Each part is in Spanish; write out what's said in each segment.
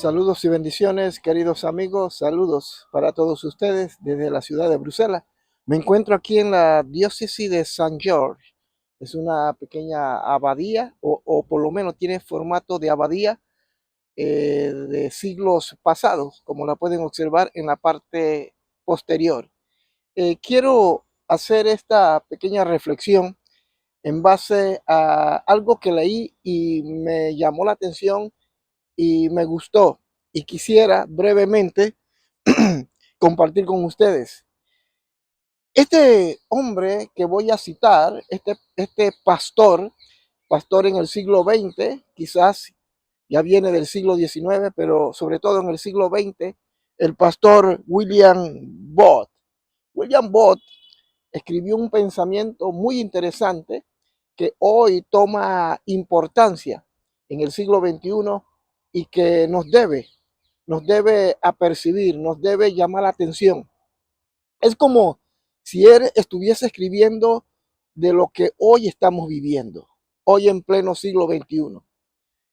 Saludos y bendiciones, queridos amigos. Saludos para todos ustedes desde la ciudad de Bruselas. Me encuentro aquí en la diócesis de Saint George. Es una pequeña abadía, o por lo menos tiene formato de abadía de siglos pasados, como la pueden observar en la parte posterior. Quiero hacer esta pequeña reflexión en base a algo que leí y me llamó la atención y me gustó y quisiera brevemente compartir con ustedes. Este hombre que voy a citar, este pastor en el siglo XX, quizás ya viene del siglo XIX, pero sobre todo en el siglo XX, el pastor William Booth. William Booth escribió un pensamiento muy interesante que hoy toma importancia en el siglo XXI y que nos debe apercibir, nos debe llamar la atención. Es como si él estuviese escribiendo de lo que hoy estamos viviendo, hoy en pleno siglo XXI.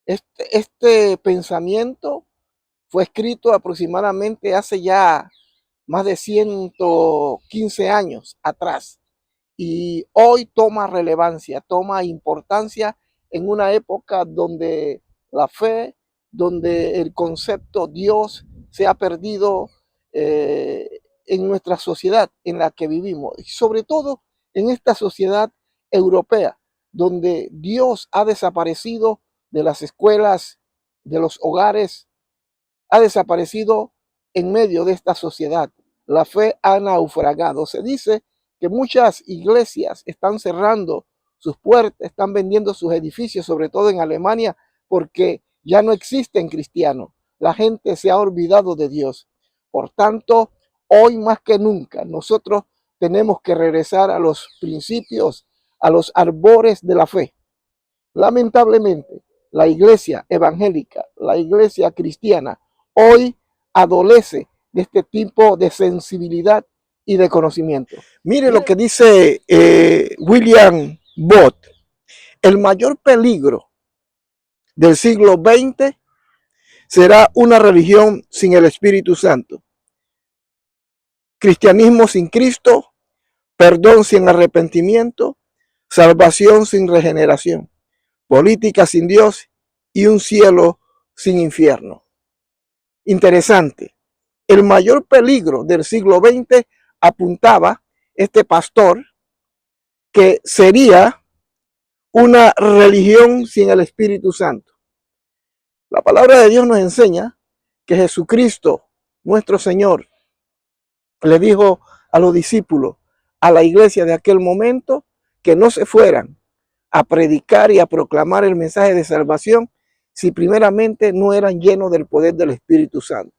Este pensamiento fue escrito aproximadamente hace ya más de 115 años atrás y hoy toma relevancia, toma importancia en una época donde la fe, donde el concepto Dios se ha perdido en nuestra sociedad en la que vivimos, y sobre todo en esta sociedad europea, donde Dios ha desaparecido de las escuelas, de los hogares, ha desaparecido en medio de esta sociedad. La fe ha naufragado. Se dice que muchas iglesias están cerrando sus puertas, están vendiendo sus edificios, sobre todo en Alemania, porque ya no existen cristianos. La gente se ha olvidado de Dios. Por tanto, hoy más que nunca, nosotros tenemos que regresar a los principios, a los arbores de la fe. Lamentablemente, la iglesia evangélica, la iglesia cristiana, hoy adolece de este tipo de sensibilidad y de conocimiento. Mire lo que dice William Booth. El mayor peligro del siglo XX será una religión sin el Espíritu Santo. Cristianismo sin Cristo, perdón sin arrepentimiento, salvación sin regeneración, política sin Dios y un cielo sin infierno. Interesante. El mayor peligro del siglo XX, apuntaba este pastor, que sería una religión sin el Espíritu Santo. La palabra de Dios nos enseña que Jesucristo, nuestro Señor, le dijo a los discípulos, a la iglesia de aquel momento, que no se fueran a predicar y a proclamar el mensaje de salvación si primeramente no eran llenos del poder del Espíritu Santo.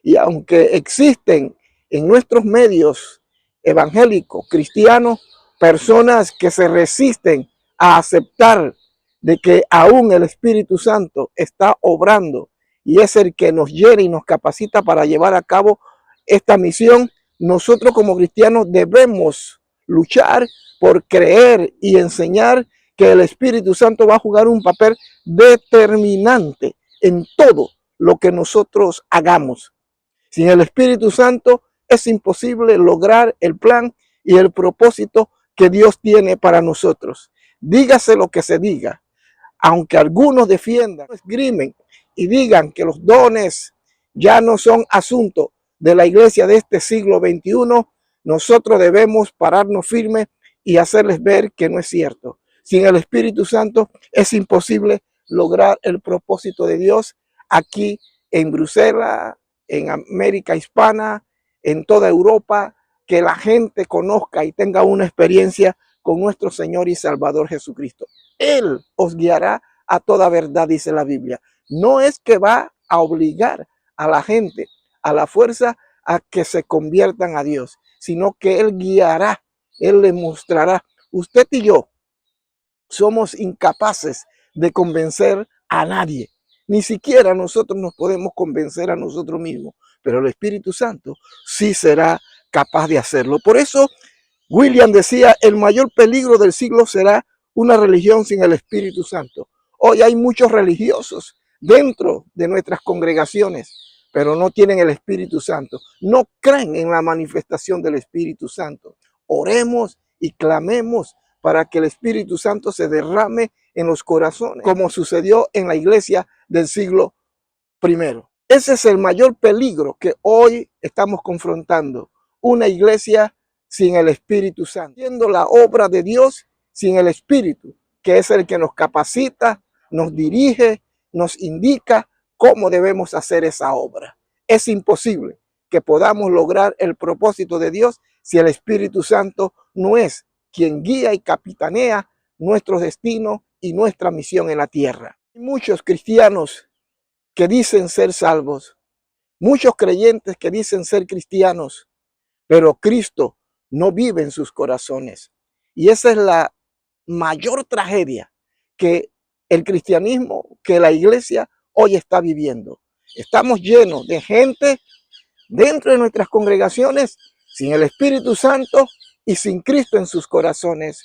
Y aunque existen en nuestros medios evangélicos, cristianos, personas que se resisten a aceptar de que aún el Espíritu Santo está obrando y es el que nos llena y nos capacita para llevar a cabo esta misión, nosotros como cristianos debemos luchar por creer y enseñar que el Espíritu Santo va a jugar un papel determinante en todo lo que nosotros hagamos. Sin el Espíritu Santo es imposible lograr el plan y el propósito que Dios tiene para nosotros. Dígase lo que se diga, aunque algunos defiendan, esgrimen y digan que los dones ya no son asunto de la iglesia de este siglo XXI, nosotros debemos pararnos firmes y hacerles ver que no es cierto. Sin el Espíritu Santo es imposible lograr el propósito de Dios aquí en Bruselas, en América Hispana, en toda Europa, que la gente conozca y tenga una experiencia con nuestro Señor y Salvador Jesucristo. Él os guiará a toda verdad, dice la Biblia. No es que va a obligar a la gente a la fuerza a que se conviertan a Dios, sino que Él guiará, Él les mostrará. Usted y yo somos incapaces de convencer a nadie. Ni siquiera nosotros nos podemos convencer a nosotros mismos, pero el Espíritu Santo sí será capaz de hacerlo. Por eso William decía, el mayor peligro del siglo será una religión sin el Espíritu Santo. Hoy hay muchos religiosos dentro de nuestras congregaciones, pero no tienen el Espíritu Santo, no creen en la manifestación del Espíritu Santo. Oremos y clamemos para que el Espíritu Santo se derrame en los corazones, como sucedió en la iglesia del siglo I. Ese es el mayor peligro que hoy estamos confrontando. Una iglesia sin el Espíritu Santo, haciendo la obra de Dios sin el Espíritu, que es el que nos capacita, nos dirige, nos indica cómo debemos hacer esa obra. Es imposible que podamos lograr el propósito de Dios si el Espíritu Santo no es quien guía y capitanea nuestro destino y nuestra misión en la tierra. Hay muchos cristianos que dicen ser salvos, muchos creyentes que dicen ser cristianos, pero Cristo no vive en sus corazones. Y esa es la mayor tragedia que el cristianismo, que la iglesia hoy está viviendo. Estamos llenos de gente dentro de nuestras congregaciones sin el Espíritu Santo y sin Cristo en sus corazones.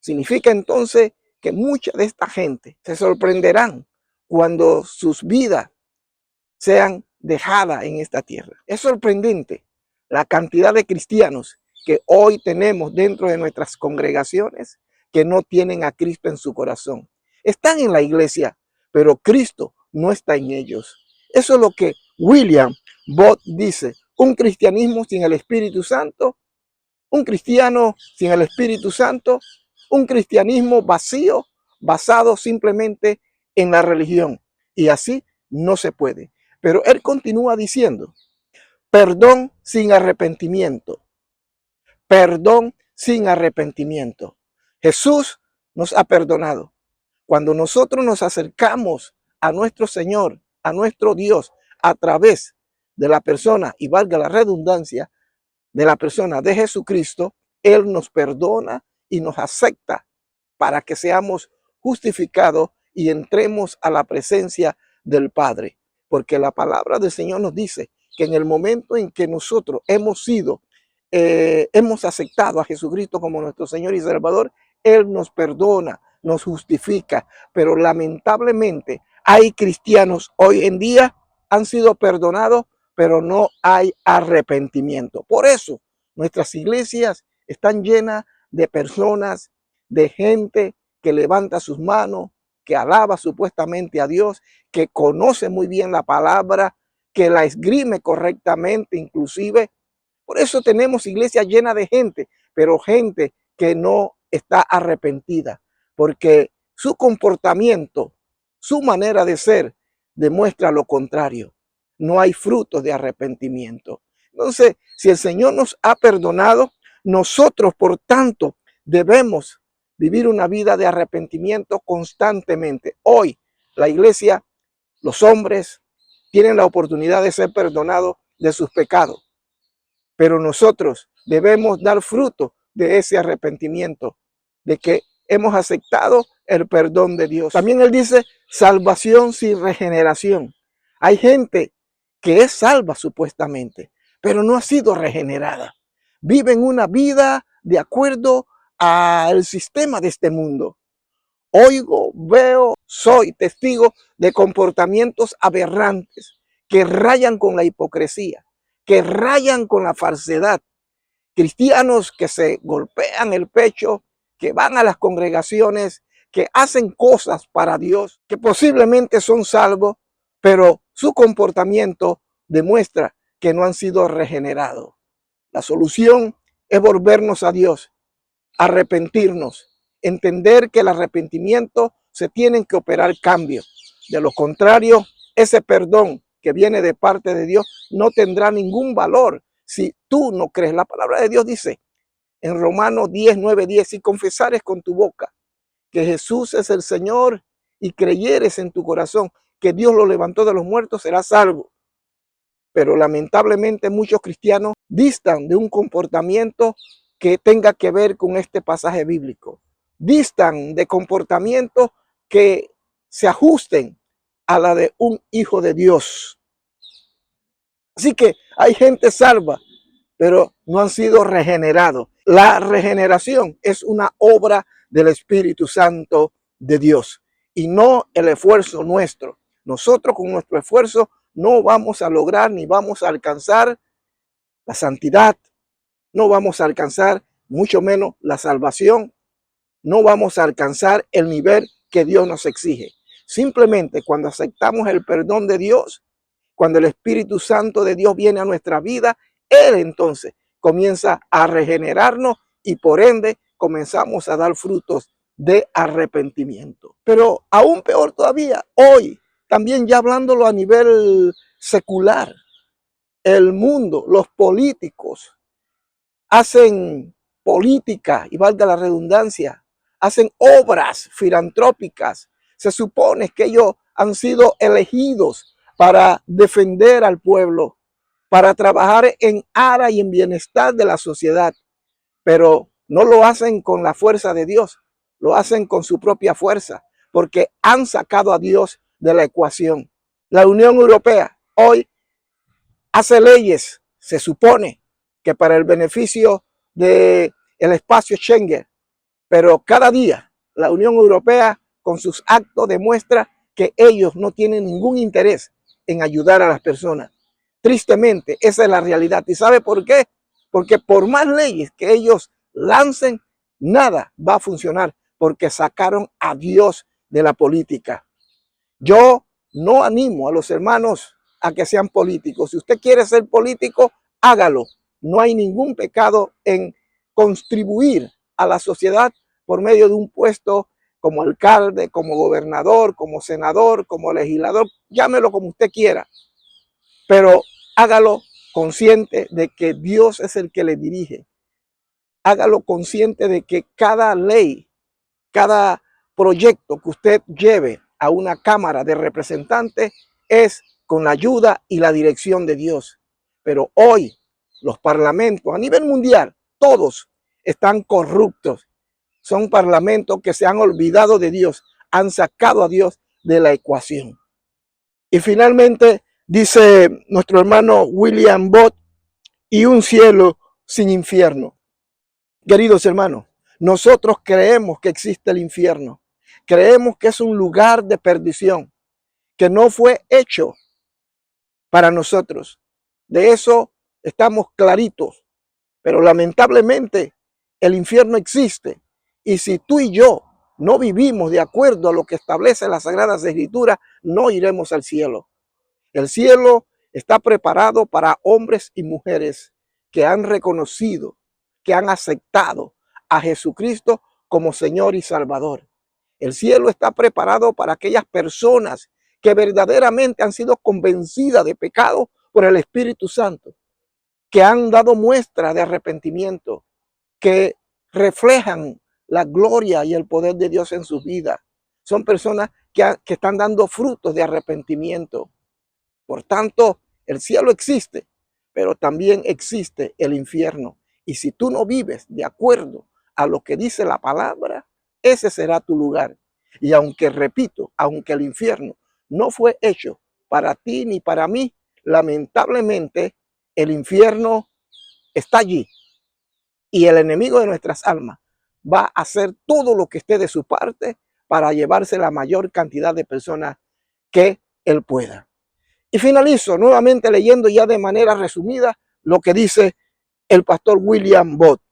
Significa entonces que mucha de esta gente se sorprenderán cuando sus vidas sean dejadas en esta tierra. Es sorprendente la cantidad de cristianos que hoy tenemos dentro de nuestras congregaciones que no tienen a Cristo en su corazón. Están en la iglesia, pero Cristo no está en ellos. Eso es lo que William Booth dice. Un cristianismo sin el Espíritu Santo, un cristiano sin el Espíritu Santo, un cristianismo vacío, basado simplemente en la religión. Y así no se puede. Pero él continúa diciendo, perdón sin arrepentimiento. Perdón sin arrepentimiento. Jesús nos ha perdonado. Cuando nosotros nos acercamos a nuestro Señor, a nuestro Dios, a través de la persona, y valga la redundancia, de la persona de Jesucristo, Él nos perdona y nos acepta para que seamos justificados y entremos a la presencia del Padre. Porque la palabra del Señor nos dice que en el momento en que nosotros hemos aceptado a Jesucristo como nuestro Señor y Salvador, Él nos perdona, nos justifica. Pero lamentablemente hay cristianos hoy en día han sido perdonados, pero no hay arrepentimiento. Por eso nuestras iglesias están llenas de personas, de gente que levanta sus manos, que alaba supuestamente a Dios, que conoce muy bien la palabra, que la esgrime correctamente inclusive. Por eso tenemos iglesias llenas de gente, pero gente que no está arrepentida, porque su comportamiento, su manera de ser, demuestra lo contrario. No hay frutos de arrepentimiento. Entonces, si el Señor nos ha perdonado, nosotros, por tanto, debemos vivir una vida de arrepentimiento constantemente. Hoy, la iglesia, los hombres, tienen la oportunidad de ser perdonados de sus pecados, pero nosotros debemos dar fruto de ese arrepentimiento, de que hemos aceptado el perdón de Dios. También él dice salvación sin regeneración. Hay gente que es salva supuestamente, pero no ha sido regenerada. Viven una vida de acuerdo al sistema de este mundo. Oigo, veo, soy testigo de comportamientos aberrantes que rayan con la hipocresía, que rayan con la falsedad. Cristianos que se golpean el pecho, que van a las congregaciones, que hacen cosas para Dios, que posiblemente son salvos, pero su comportamiento demuestra que no han sido regenerados. La solución es volvernos a Dios, arrepentirnos, entender que el arrepentimiento se tienen que operar cambios. De lo contrario, ese perdón que viene de parte de Dios no tendrá ningún valor si tú no crees. La palabra de Dios dice en Romanos 10, 9, 10, si confesares con tu boca que Jesús es el Señor y creyeres en tu corazón que Dios lo levantó de los muertos, serás salvo. Pero lamentablemente muchos cristianos distan de un comportamiento que tenga que ver con este pasaje bíblico. Distan de comportamientos que se ajusten a la de un hijo de Dios. Así que hay gente salva, pero no han sido regenerados. La regeneración es una obra del Espíritu Santo de Dios y no el esfuerzo nuestro. nosotros con nuestro esfuerzo no vamos a lograr ni vamos a alcanzar la santidad, no vamos a alcanzar mucho menos la salvación, no vamos a alcanzar el nivel que Dios nos exige. Simplemente cuando aceptamos el perdón de Dios, cuando el Espíritu Santo de Dios viene a nuestra vida, Él entonces comienza a regenerarnos y por ende comenzamos a dar frutos de arrepentimiento. Pero aún peor todavía, hoy, también ya hablándolo a nivel secular, el mundo, los políticos hacen política, y valga la redundancia, hacen obras filantrópicas. Se supone que ellos han sido elegidos para defender al pueblo, para trabajar en aras y en bienestar de la sociedad, pero no lo hacen con la fuerza de Dios, lo hacen con su propia fuerza, porque han sacado a Dios de la ecuación. La Unión Europea hoy hace leyes, se supone que para el beneficio del espacio Schengen, pero cada día la Unión Europea con sus actos demuestra que ellos no tienen ningún interés en ayudar a las personas. Tristemente, esa es la realidad. ¿Y sabe por qué? Porque por más leyes que ellos lancen, nada va a funcionar porque sacaron a Dios de la política. Yo no animo a los hermanos a que sean políticos. Si usted quiere ser político, hágalo. No hay ningún pecado en contribuir a la sociedad por medio de un puesto como alcalde, como gobernador, como senador, como legislador, llámelo como usted quiera. Pero hágalo consciente de que Dios es el que le dirige. Hágalo consciente de que cada ley, cada proyecto que usted lleve a una Cámara de Representantes es con la ayuda y la dirección de Dios. Pero hoy los parlamentos a nivel mundial, todos están corruptos. Son parlamentos que se han olvidado de Dios, han sacado a Dios de la ecuación. Y finalmente dice nuestro hermano William Bott, y un cielo sin infierno. Queridos hermanos, nosotros creemos que existe el infierno. Creemos que es un lugar de perdición, que no fue hecho para nosotros. De eso estamos claritos. Pero lamentablemente el infierno existe. Y si tú y yo no vivimos de acuerdo a lo que establece las Sagradas Escrituras, no iremos al cielo. El cielo está preparado para hombres y mujeres que han reconocido, que han aceptado a Jesucristo como Señor y Salvador. El cielo está preparado para aquellas personas que verdaderamente han sido convencidas de pecado por el Espíritu Santo, que han dado muestra de arrepentimiento, que reflejan la gloria y el poder de Dios en sus vidas. Son personas que están dando frutos de arrepentimiento. Por tanto, el cielo existe, pero también existe el infierno. Y si tú no vives de acuerdo a lo que dice la palabra, ese será tu lugar. Y aunque, repito, aunque el infierno no fue hecho para ti ni para mí, lamentablemente el infierno está allí. Y el enemigo de nuestras almas va a hacer todo lo que esté de su parte para llevarse la mayor cantidad de personas que él pueda. Y finalizo nuevamente leyendo ya de manera resumida lo que dice el pastor William Bott.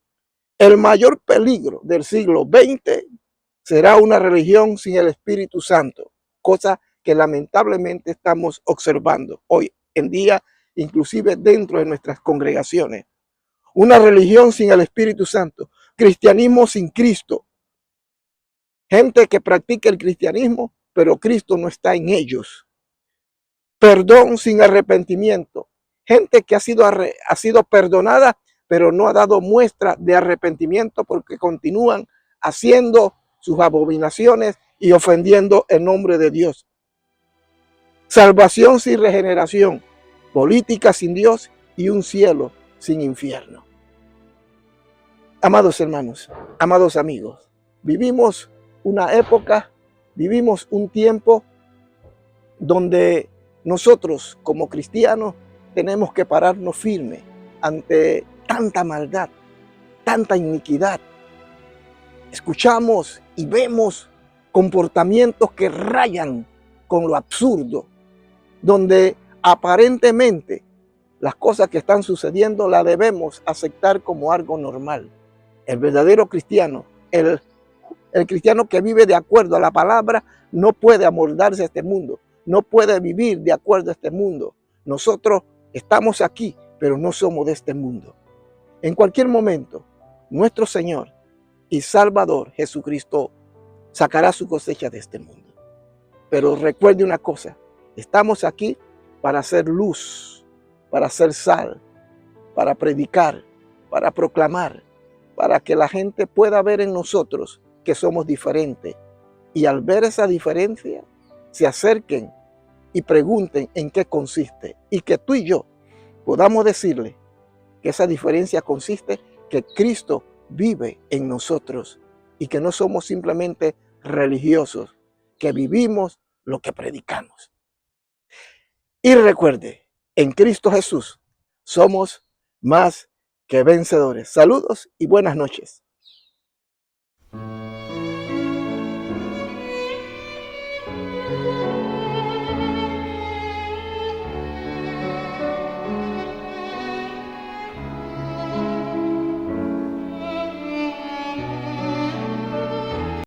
El mayor peligro del siglo XX será una religión sin el Espíritu Santo, cosa que lamentablemente estamos observando hoy en día, inclusive dentro de nuestras congregaciones. Una religión sin el Espíritu Santo, cristianismo sin Cristo, gente que practica el cristianismo, pero Cristo no está en ellos. Perdón sin arrepentimiento, gente que ha sido perdonada, pero no ha dado muestra de arrepentimiento porque continúan haciendo sus abominaciones y ofendiendo el nombre de Dios. Salvación sin regeneración, política sin Dios y un cielo sin infierno. Amados hermanos, amados amigos, vivimos una época, vivimos un tiempo donde nosotros como cristianos tenemos que pararnos firmes ante tanta maldad, tanta iniquidad. Escuchamos y vemos comportamientos que rayan con lo absurdo, donde aparentemente las cosas que están sucediendo las debemos aceptar como algo normal. El verdadero cristiano, el cristiano que vive de acuerdo a la palabra, no puede amoldarse a este mundo, no puede vivir de acuerdo a este mundo. Nosotros estamos aquí, pero no somos de este mundo. En cualquier momento, nuestro Señor y Salvador Jesucristo sacará su cosecha de este mundo. Pero recuerde una cosa, estamos aquí para hacer luz, para hacer sal, para predicar, para proclamar, para que la gente pueda ver en nosotros que somos diferentes. Y al ver esa diferencia, se acerquen y pregunten en qué consiste. Y que tú y yo podamos decirle que esa diferencia consiste que Cristo vive en nosotros y que no somos simplemente religiosos, que vivimos lo que predicamos. Y recuerde, en Cristo Jesús somos más que vencedores. Saludos y buenas noches.